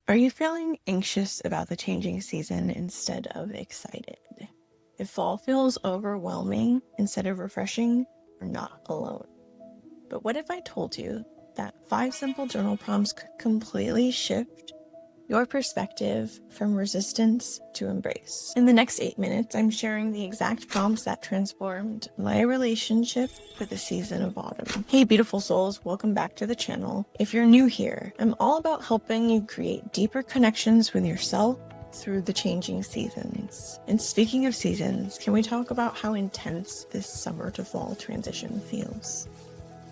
Are you feeling anxious about the changing season instead of excited? If fall feels overwhelming instead of refreshing, you're not alone. But what if I told you that 5 simple journal prompts could completely shift your perspective from resistance to embrace? In the next 8 minutes, I'm sharing the exact prompts that transformed my relationship with the season of autumn. Hey, beautiful souls, welcome back to the channel. If you're new here, I'm all about helping you create deeper connections with yourself through the changing seasons. And speaking of seasons, can we talk about how intense this summer to fall transition feels?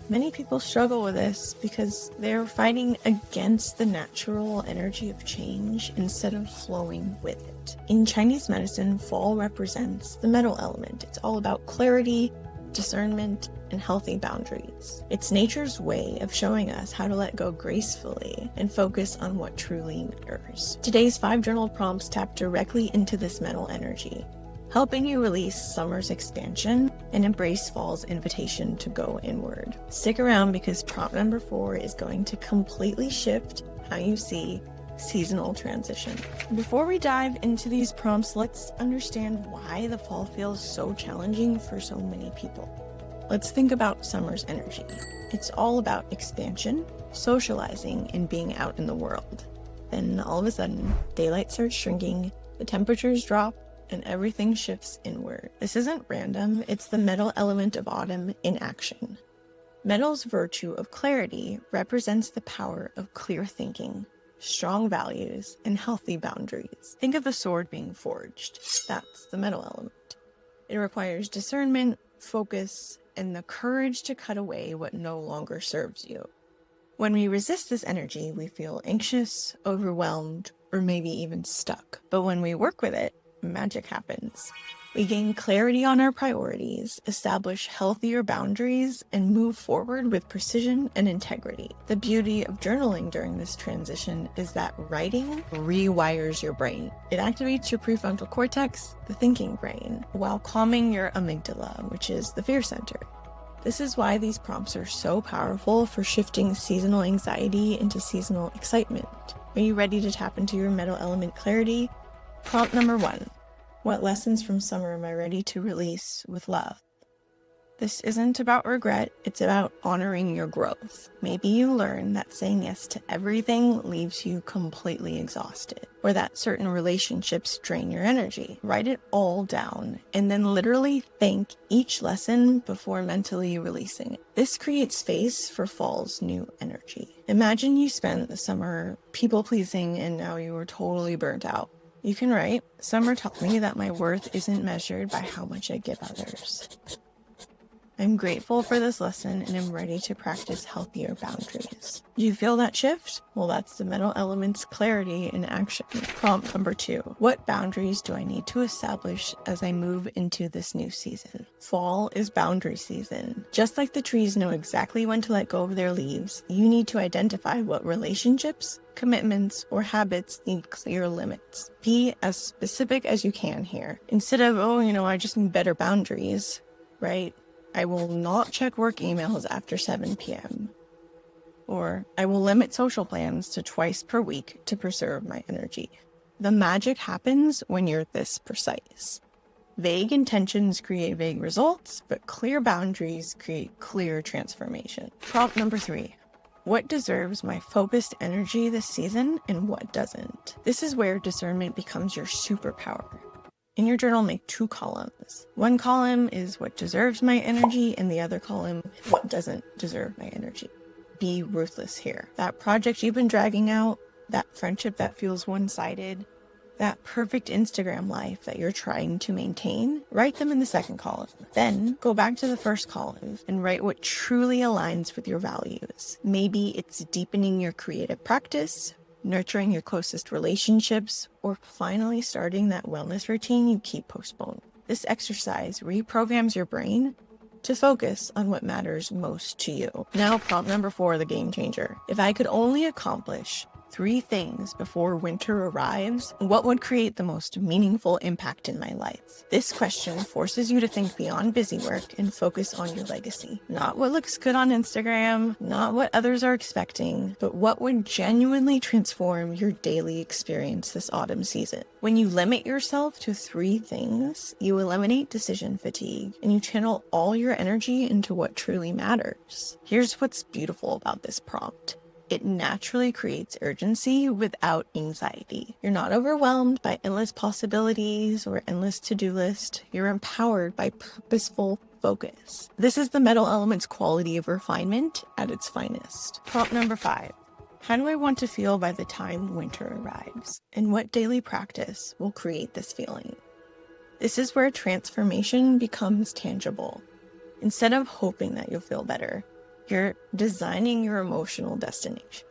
Many people struggle with this because they're fighting against the natural energy of change instead of flowing with it. In Chinese medicine, fall represents the metal element. It's all about clarity, discernment, and healthy boundaries. It's nature's way of showing us how to let go gracefully and focus on what truly matters. Today's 5 journal prompts tap directly into this metal energy, helping you release summer's expansion and embrace fall's invitation to go inward. Stick around because prompt number 4 is going to completely shift how you see seasonal transition. Before we dive into these prompts, let's understand why the fall feels so challenging for so many people. Let's think about summer's energy. It's all about expansion, socializing, and being out in the world. Then all of a sudden, daylight starts shrinking, the temperatures drop, and everything shifts inward. This isn't random, it's the metal element of autumn in action. Metal's virtue of clarity represents the power of clear thinking, strong values, and healthy boundaries. Think of a sword being forged. That's the metal element. It requires discernment, focus, and the courage to cut away what no longer serves you. When we resist this energy, we feel anxious, overwhelmed, or maybe even stuck. But when we work with it, magic happens. We gain clarity on our priorities, establish healthier boundaries, and move forward with precision and integrity. The beauty of journaling during this transition is that writing rewires your brain. It activates your prefrontal cortex, the thinking brain, while calming your amygdala, which is the fear center. This is why these prompts are so powerful for shifting seasonal anxiety into seasonal excitement. Are you ready to tap into your metal element clarity? Prompt number 1. What lessons from summer am I ready to release with love? This isn't about regret, it's about honoring your growth. Maybe you learn that saying yes to everything leaves you completely exhausted, or that certain relationships drain your energy. Write it all down, and then literally thank each lesson before mentally releasing it. This creates space for fall's new energy. Imagine you spent the summer people-pleasing and now you are totally burnt out. You can write, "Summer taught me that my worth isn't measured by how much I give others. I'm grateful for this lesson and am ready to practice healthier boundaries." Do you feel that shift? Well, that's the metal element's clarity in action. Prompt number 2. What boundaries do I need to establish as I move into this new season? Fall is boundary season. Just like the trees know exactly when to let go of their leaves, you need to identify what relationships, commitments, or habits need clear limits. Be as specific as you can here. Instead of, I just need better boundaries, right? I will not check work emails after 7 p.m. Or I will limit social plans to twice per week to preserve my energy. The magic happens when you're this precise. Vague intentions create vague results, but clear boundaries create clear transformation. Prompt number 3. What deserves my focused energy this season and what doesn't? This is where discernment becomes your superpower. In your journal, make 2 columns. One column is what deserves my energy, and the other column, what doesn't deserve my energy. Be ruthless here. That project you've been dragging out, that friendship that feels one-sided, that perfect Instagram life that you're trying to maintain, write them in the second column. Then go back to the first column and write what truly aligns with your values. Maybe it's deepening your creative practice, nurturing your closest relationships, or finally starting that wellness routine you keep postponing. This exercise reprograms your brain to focus on what matters most to you. Now, prompt number 4, the game changer. If I could only accomplish 3 things before winter arrives, what would create the most meaningful impact in my life? This question forces you to think beyond busy work and focus on your legacy. Not what looks good on Instagram, not what others are expecting, but what would genuinely transform your daily experience this autumn season. When you limit yourself to 3 things, you eliminate decision fatigue and you channel all your energy into what truly matters. Here's what's beautiful about this prompt. It naturally creates urgency without anxiety. You're not overwhelmed by endless possibilities or endless to-do list. You're empowered by purposeful focus. This is the metal element's quality of refinement at its finest. Prompt number 5. How do I want to feel by the time winter arrives? And what daily practice will create this feeling? This is where transformation becomes tangible. Instead of hoping that you'll feel better, you're designing your emotional destination.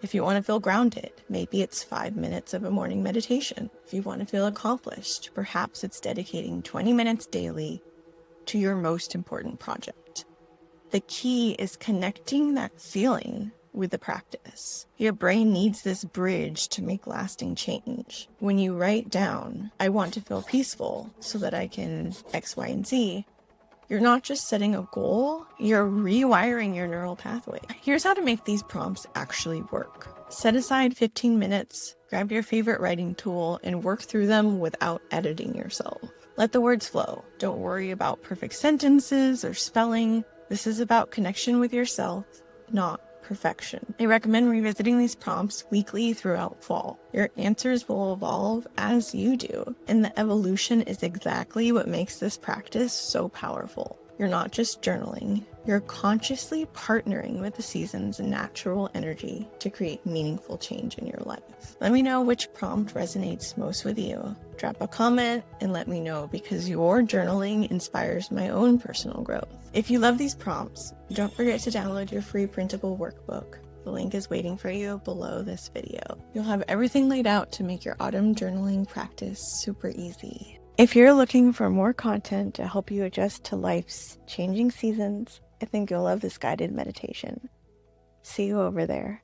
If you want to feel grounded, maybe it's 5 minutes of a morning meditation. If you want to feel accomplished, perhaps it's dedicating 20 minutes daily to your most important project. The key is connecting that feeling with the practice. Your brain needs this bridge to make lasting change. When you write down, I want to feel peaceful so that I can X, Y, and Z, you're not just setting a goal, you're rewiring your neural pathway. Here's how to make these prompts actually work. Set aside 15 minutes, grab your favorite writing tool, and work through them without editing yourself. Let the words flow. Don't worry about perfect sentences or spelling. This is about connection with yourself, not perfection. I recommend revisiting these prompts weekly throughout fall. Your answers will evolve as you do, and the evolution is exactly what makes this practice so powerful. You're not just journaling, you're consciously partnering with the season's natural energy to create meaningful change in your life. Let me know which prompt resonates most with you. Drop a comment and let me know, because your journaling inspires my own personal growth. If you love these prompts, don't forget to download your free printable workbook. The link is waiting for you below this video. You'll have everything laid out to make your autumn journaling practice super easy. If you're looking for more content to help you adjust to life's changing seasons, I think you'll love this guided meditation. See you over there.